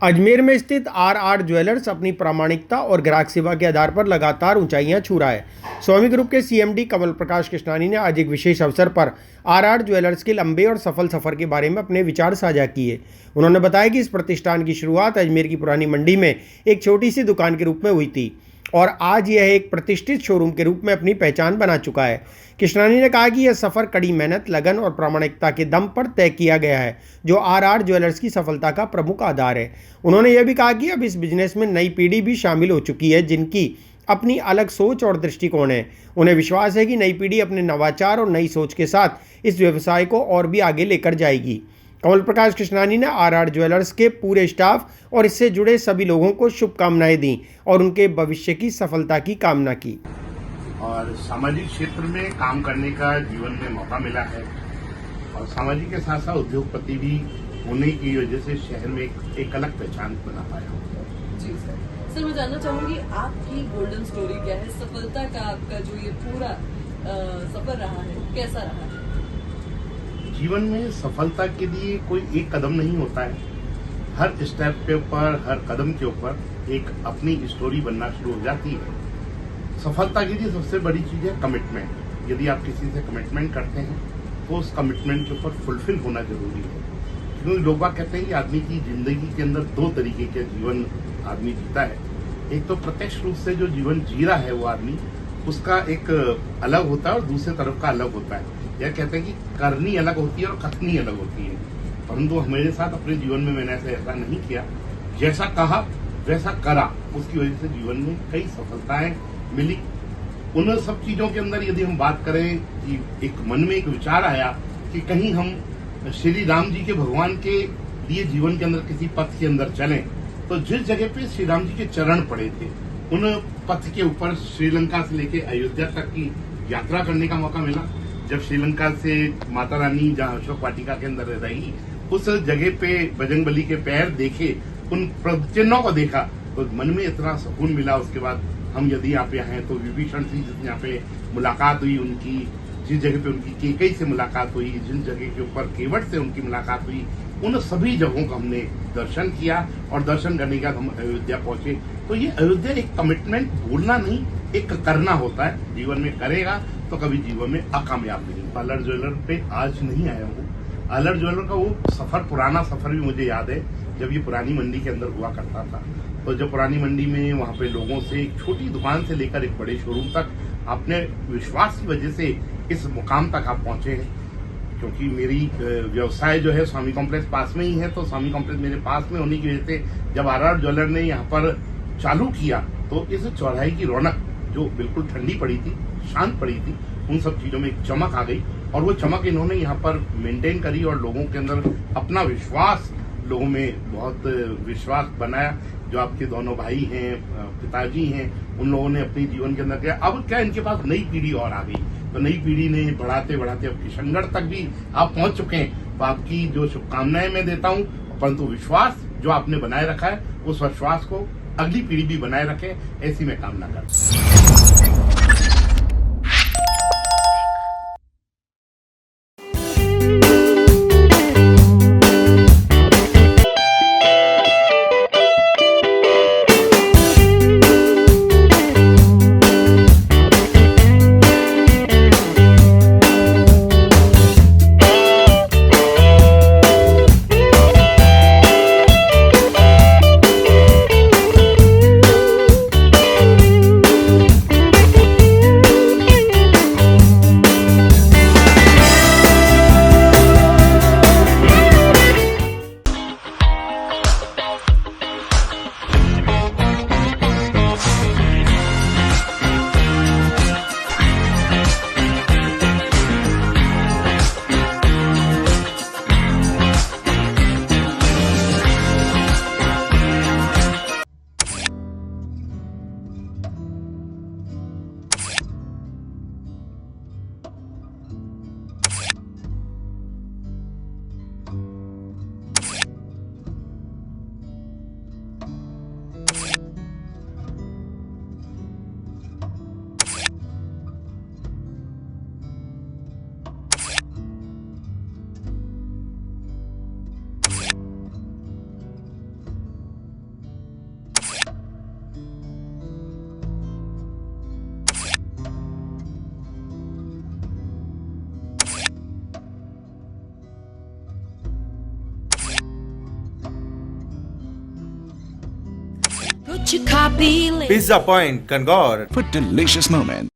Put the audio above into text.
अजमेर में स्थित are jewellers अपनी प्रामाणिकता और ग्राहक सेवा के आधार पर लगातार ऊंचाइयां छू रहा है। स्वामी ग्रुप के सीएमडी कमल प्रकाश कृष्णानी ने आज एक विशेष अवसर पर आर ज्वेलर्स के लंबे और सफल सफर के बारे में अपने विचार साझा किए। उन्होंने बताया कि इस प्रतिष्ठान की शुरुआत अजमेर की पुरानी मंडी में एक छोटी सी दुकान के रूप में हुई थी और आज यह एक प्रतिष्ठित शोरूम के रूप में अपनी पहचान बना चुका है। कृष्णानी ने कहा कि यह सफ़र कड़ी मेहनत, लगन और प्रामाणिकता के दम पर तय किया गया है, जो आर ज्वेलर्स की सफलता का प्रमुख आधार है। उन्होंने यह भी कहा कि अब इस बिजनेस में नई पीढ़ी भी शामिल हो चुकी है, जिनकी अपनी अलग सोच और दृष्टिकोण है। उन्हें विश्वास है कि नई पीढ़ी अपने नवाचार और नई सोच के साथ इस व्यवसाय को और भी आगे लेकर जाएगी। कमल प्रकाश कृष्णानी ने आर ज्वेलर्स के पूरे स्टाफ और इससे जुड़े सभी लोगों को शुभकामनाएं दी और उनके भविष्य की सफलता की कामना की। और सामाजिक क्षेत्र में काम करने का जीवन में मौका मिला है और सामाजिक के साथ साथ उद्योगपति भी होने की वजह से शहर में एक अलग पहचान बना पाया। जी सर, मैं जानना चाहूंगी आपकी गोल्डन स्टोरी क्या है, सफलता का आपका जो ये पूरा सफर रहा है, कैसा रहा है? जीवन में सफलता के लिए कोई एक कदम नहीं होता है। हर स्टेप के ऊपर, हर कदम के ऊपर एक अपनी स्टोरी बनना शुरू हो जाती है। सफलता के लिए सबसे बड़ी चीज है कमिटमेंट। यदि आप किसी से कमिटमेंट करते हैं तो उस कमिटमेंट के ऊपर फुलफिल होना जरूरी है। क्योंकि लोग बात कहते हैं कि आदमी की जिंदगी के अंदर दो तरीके के जीवन आदमी जीता है। एक तो प्रत्यक्ष रूप से जो जीवन जी रहा है वो आदमी, उसका एक अलग होता है और दूसरे तरफ का अलग होता है। यह कहते हैं कि करनी अलग होती है और कथनी अलग होती है, परंतु मेरे साथ अपने जीवन में मैंने ऐसा नहीं किया। जैसा कहा वैसा करा, उसकी वजह से जीवन में कई सफलताएं मिली। उन सब चीजों के अंदर यदि हम बात करें कि एक मन में एक विचार आया कि कहीं हम श्री राम जी के भगवान के लिए जीवन के अंदर किसी पथ के अंदर चलें, तो जिस जगह पे श्री राम जी के चरण पड़े थे उन पथ के ऊपर श्रीलंका से लेके अयोध्या तक की यात्रा करने का मौका मिला। जब श्रीलंका से माता रानी जहाँ अशोक वाटिका के अंदर रही, उस जगह पे बजरंगबली के पैर देखे, उन चिन्हों को देखा तो मन में इतना सुकून मिला। उसके बाद हम यदि यहाँ पे आए तो विभीषण से यहाँ पे मुलाकात हुई उनकी, जिस जगह पे उनकी केकई से मुलाकात हुई, जिन जगह के ऊपर केवट से उनकी मुलाकात हुई, उन सभी जगहों का हमने दर्शन किया और दर्शन करने के बाद हम अयोध्या पहुंचे। तो ये अयोध्या एक कमिटमेंट बोलना नहीं, एक करना होता है। जीवन में करेगा तो कभी जीवन में अकामयाब नहीं। आलर ज्वेलर पे आज नहीं आया हूँ। आलर ज्वेलर का वो सफर, पुराना सफर भी मुझे याद है, जब ये पुरानी मंडी के अंदर हुआ करता था। तो जब पुरानी मंडी में वहाँ पे लोगों से एक छोटी दुकान से लेकर एक बड़े शोरूम तक अपने विश्वास की वजह से इस मुकाम तक आप पहुंचे हैं। क्योंकि मेरी व्यवसाय जो है स्वामी कॉम्प्लेक्स पास में ही है, तो स्वामी कॉम्प्लेक्स मेरे पास में होने की वजह से जब आर ज्वेलर ने यहाँ पर चालू किया तो इस चौराहे की रौनक जो बिल्कुल ठंडी पड़ी थी, शांत पड़ी थी, उन सब चीजों में एक चमक आ गई और वो चमक इन्होंने यहाँ पर मेंटेन करी और लोगों के अंदर अपना विश्वास, लोगों में बहुत विश्वास बनाया। जो आपके दोनों भाई हैं, पिताजी हैं, उन लोगों ने अपने जीवन के अंदर किया। अब क्या इनके पास नई पीढ़ी और आ गई, तो नई पीढ़ी ने बढ़ाते बढ़ाते अब किशनगढ़ तक भी आप पहुंच चुके हैं। तो आपकी जो शुभकामनाएं मैं देता हूं, परंतु विश्वास जो आपने बनाए रखा है उस विश्वास को अगली पीढ़ी भी बनाए रखे, ऐसी मैं कामना करता हूं। कुछ खा पी ले पिज्जा पॉइंट कंगौर for delicious moments.